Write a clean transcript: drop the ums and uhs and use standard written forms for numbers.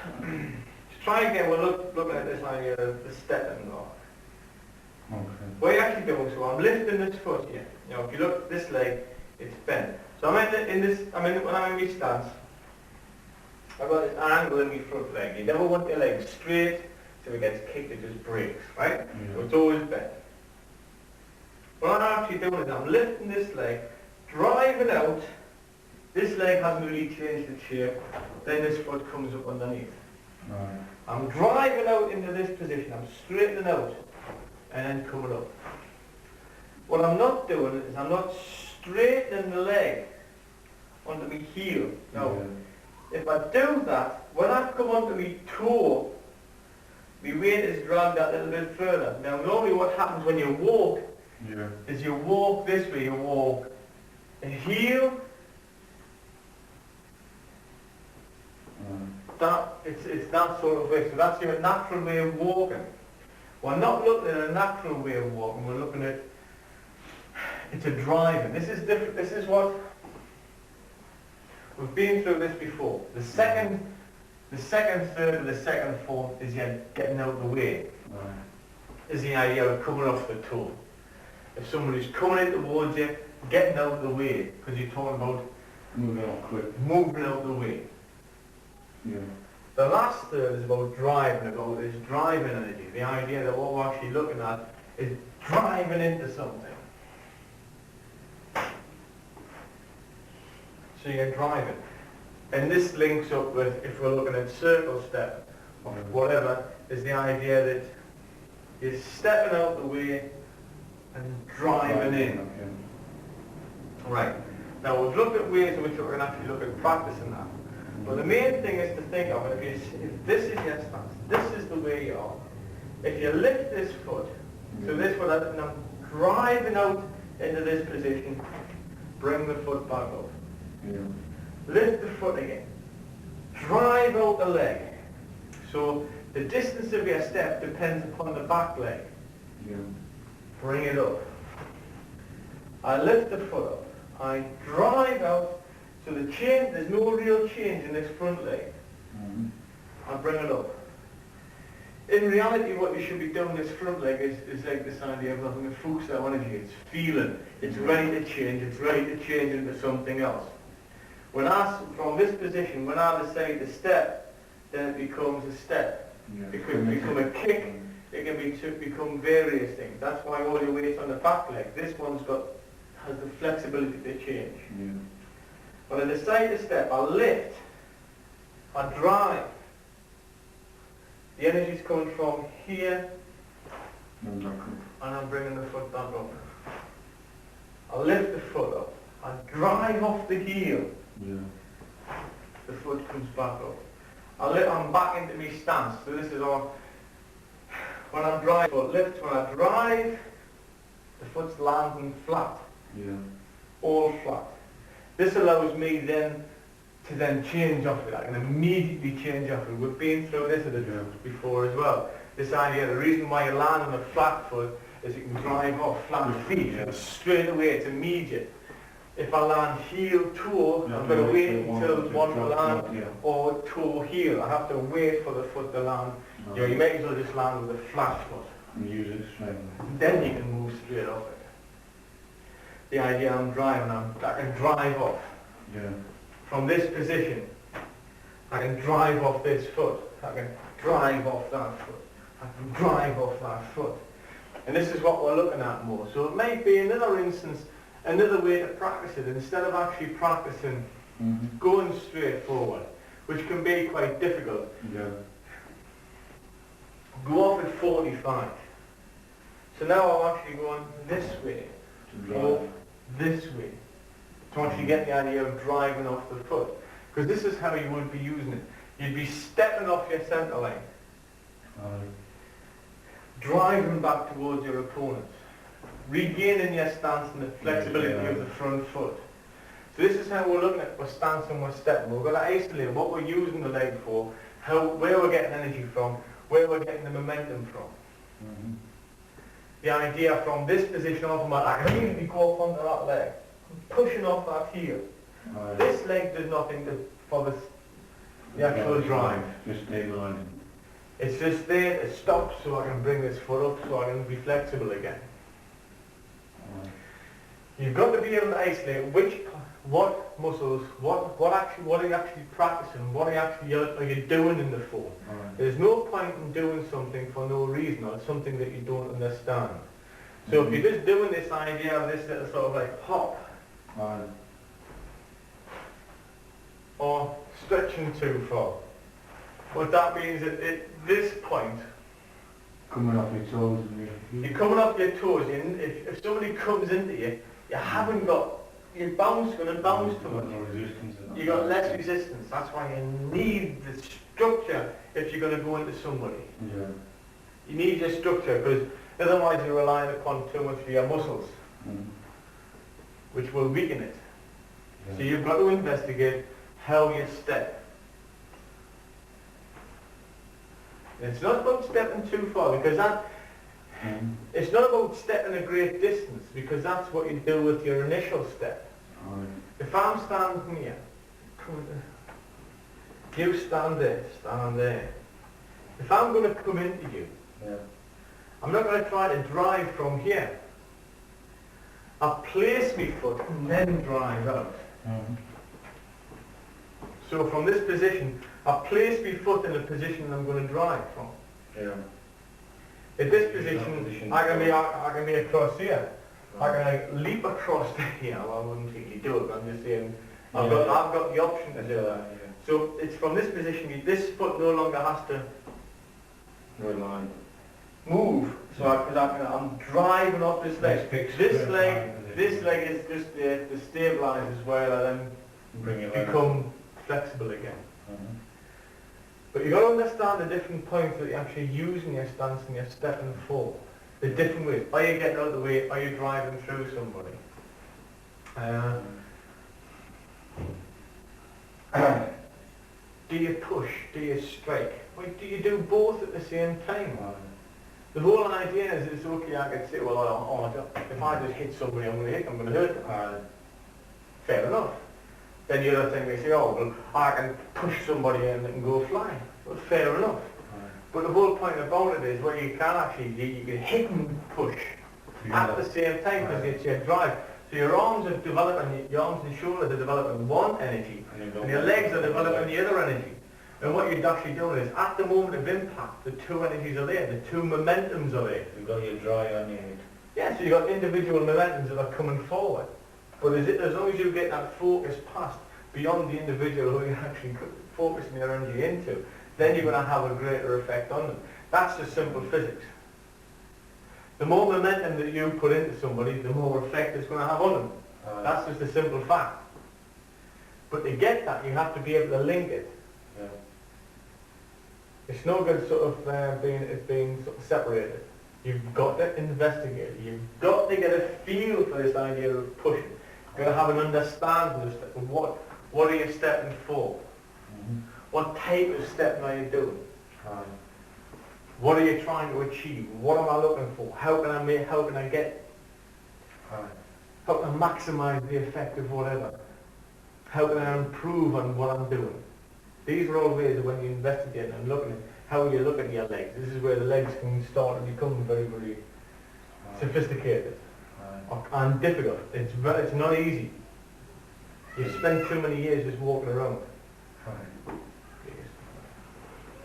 To try again, we're looking at this idea of the stepping block. Okay. What you're actually doing, so I'm lifting this foot here. You know, if you look at this leg, it's bent. So when I'm in my stance, I've got this angle in my front leg. You never want your leg straight, so it gets kicked, it just breaks, right? Yeah. So it's always bent. What I'm actually doing is I'm lifting this leg, driving out. This leg hasn't really changed its shape. Then this foot comes up underneath. Right. I'm driving out into this position. I'm straightening out and then coming up. What I'm not doing is I'm not straightening the leg onto my heel. Now, if I do that, when I come onto my toe, my weight is dragged that little bit further. Now, normally what happens when you walk is you walk this way. You walk a heel. It's that sort of way. So that's your natural way of walking. We're not looking at a natural way of walking. We're looking at it's a driving. This is different. This is what we've been through this before. The second third of the second form is getting out of the way. Right. Is the idea of coming off the toe. If somebody's coming in towards you, getting out of the way, because you're talking about Moving out quick. moving out of the way. Yeah. The last third is about driving, about this driving energy. The idea that what we're actually looking at is driving into something. So you're driving. And this links up with, if we're looking at circle step, or whatever, is the idea that you're stepping out the way and driving in. Okay. Right. Now we've looked at ways in which we're going to actually look at practicing that. But the main thing is to think of it, if this is your stance, this is the way you are. If you lift this foot, so this foot, and I'm driving out into this position, bring the foot back up. Yeah. Lift the foot again. Drive out the leg. So the distance of your step depends upon the back leg. Yeah. Bring it up. I lift the foot up. I drive out. So the change, there's no real change in this front leg. Mm-hmm. I bring it up. In reality, what you should be doing this front leg is like this idea of having a full cell energy. It's feeling. It's ready to change. It's ready to change into something else. When from this position, when I decide to step, then it becomes a step. Yeah. It could become a kick. It can become various things. That's why all your weight's on the back leg. This one's has the flexibility to change. Yeah. When I decide to step, I lift, I drive. The energy's coming from here, And back up. and I'm bringing the foot back up. I lift the foot up, I drive off the heel, Yeah. the foot comes back up. I'm back into my stance, so this is all, when I'm driving, foot lifts, when I drive, the foot's landing flat, Yeah. all flat. This allows me then to change off it. I can immediately change off it. We've been through this at the drums before as well. This idea, the reason why you land on a flat foot is you can drive off flat feet. Yeah. Straight away, it's immediate. If I land heel toe, Yeah, I've got to yeah, wait yeah, until one one to drop, land, yeah. or toe heel. I have to wait for the foot to land. No. You know, you may as well just land with a flat foot. And use it straight. Then you can move straight off it. The idea I'm driving, I can drive off. Yeah. From this position, I can drive off this foot. I can drive off that foot. I can drive off that foot. And this is what we're looking at more. So it may be another instance, another way to practice it, instead of actually practicing going straight forward, which can be quite difficult. Yeah. Go off at 45. So now I'm actually going this way, To or drive. this way, to actually get the idea of driving off the foot. Because this is how you would be using it. You'd be stepping off your centre line, driving back towards your opponent, regaining your stance and the flexibility of the front foot. So this is how we're looking at, we're stancing, we're stepping. We're going to isolate what we're using the leg for, where we're getting energy from, where we're getting the momentum from. Mm-hmm. The idea from this position off of my leg, I can immediately go off onto that leg, pushing off that heel. This leg does nothing for the actual drive. Just stabilising. It's just there to stop so I can bring this foot up so I can be flexible again. You've got to be able to isolate what muscles, what are you actually practicing, what are you doing in the form. There's no point in doing something for no reason or something that you don't understand. So if you're just doing this idea of this little sort of like hop, or stretching too far, what that means is at this point, Coming off your toes. you're coming off your toes, and if somebody comes into you, you haven't got, you're going to bounce too much. No resistance. You got less resistance. That's why you need the structure if you're going to go into somebody. Yeah. You need your structure because otherwise you're relying upon too much for your muscles, which will weaken it. Yeah. So you've got to investigate how you step. It's not about stepping too far because it's not about stepping a great distance because that's what you do with your initial step. If I'm standing here, you stand there. If I'm going to come into you, I'm not going to try to drive from here. I'll place my foot and then drive out. So from this position, I place my foot in the position I'm going to drive from. At this position, I can be across here. I can like leap across here. Well, I wouldn't really do it, but I'm just saying I've got the option to do that. So it's from this position, this foot no longer has to move. So I'm driving off this leg. This leg is just the stabilizes while I then become flexible again. But you've got to understand the different points that you're actually using your stance and your stepping for. The different ways. Are you getting out of the way? Are you driving through somebody? Do you push? Do you strike? Or do you do both at the same time? The whole idea is it's okay, I could say, well, if I just hit somebody, I'm going to hurt them. Fair enough. Then the other thing they say, oh, well, I can push somebody and they can go flying. Well, fair enough. But the whole point about it is where you can actually, you can hit and push at the same time because it's your drive. So your arms are developing, your arms and shoulders are developing one energy, and your legs are developing the other energy. And what you're actually doing is, at the moment of impact, the two energies are there, the two momentums are there. You've got your dry on your head. Yeah, so you've got individual momentums that are coming forward. But as long as you get that focus past beyond the individual who you're actually focusing your energy into, then you're going to have a greater effect on them. That's just simple physics. The more momentum that you put into somebody, the more effect it's going to have on them. That's just a simple fact. But to get that, you have to be able to link it. It's no good sort of being sort of separated. You've got to investigate. You've got to get a feel for this idea of pushing. You've got to have an understanding of what are you stepping for? What type of stepping are you doing? What are you trying to achieve? What am I looking for? How can I get? How can I maximise the effect of whatever? How can I improve on what I'm doing? These are all ways of when you investigate and looking at how you look at your legs. This is where the legs can start to become very, very sophisticated and difficult. It's not easy. You spend too many years just walking around.